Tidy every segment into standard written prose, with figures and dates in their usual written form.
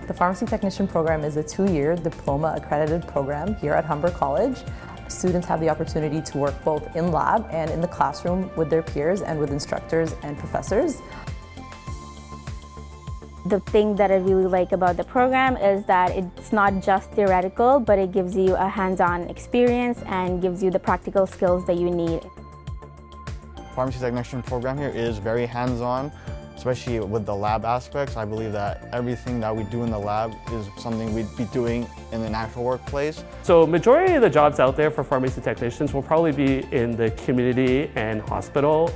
The Pharmacy Technician program is a 2-year diploma accredited program here at Humber College. Students have the opportunity to work both in lab and in the classroom with their peers and with instructors and professors. The thing that I really like about the program is that it's not just theoretical, but it gives you a hands-on experience and gives you the practical skills that you need. Pharmacy Technician program here is very hands-on, especially with the lab aspects. I believe that everything that we do in the lab is something we'd be doing in an actual workplace. So majority of the jobs out there for pharmacy technicians will probably be in the community and hospital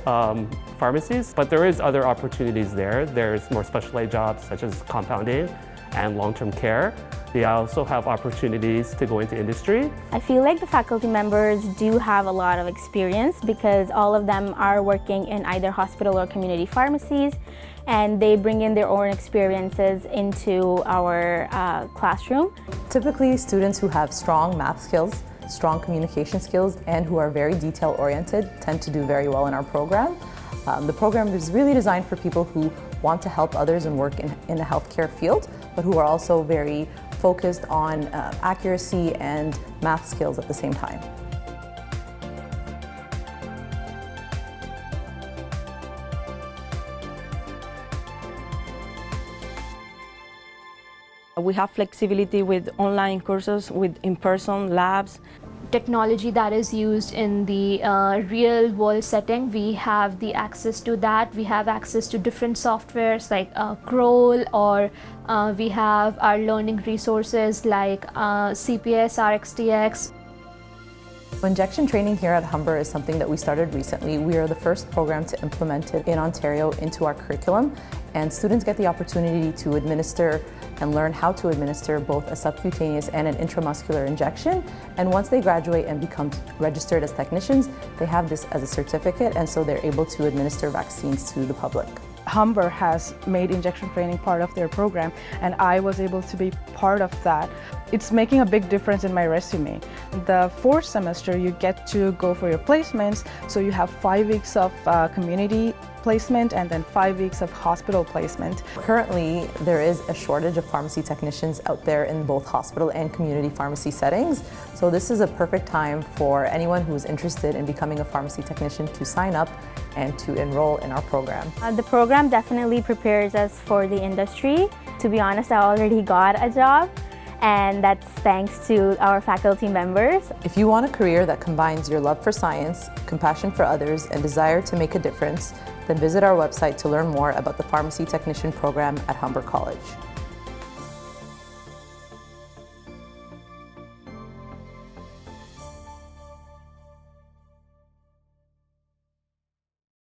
pharmacies, but there is other opportunities there. There's more specialized jobs such as compounding and long-term care. They also have opportunities to go into industry. I feel like the faculty members do have a lot of experience because all of them are working in either hospital or community pharmacies, and they bring in their own experiences into our classroom. Typically, students who have strong math skills, strong communication skills, and who are very detail-oriented tend to do very well in our program. The program is really designed for people who want to help others and work in the healthcare field, but who are also very focused on accuracy and math skills at the same time. We have flexibility with online courses, with in-person labs. Technology that is used in the real world setting, we have the access to that. We have access to different softwares like Kroll, or we have our learning resources like CPS, RxTX. Injection training here at Humber is something that we started recently. We are the first program to implement it in Ontario into our curriculum, and students get the opportunity to administer and learn how to administer both a subcutaneous and an intramuscular injection. And once they graduate and become registered as technicians, they have this as a certificate, and so they're able to administer vaccines to the public. Humber has made injection training part of their program, and I was able to be part of that. It's making a big difference in my resume. The 4th semester, you get to go for your placements, so you have 5 weeks of community placement and then 5 weeks of hospital placement. Currently, there is a shortage of pharmacy technicians out there in both hospital and community pharmacy settings. So this is a perfect time for anyone who's interested in becoming a pharmacy technician to sign up and to enroll in our program. The program definitely prepares us for the industry. To be honest, I already got a job, and that's thanks to our faculty members. If you want a career that combines your love for science, compassion for others, and desire to make a difference, then visit our website to learn more about the Pharmacy Technician program at Humber College.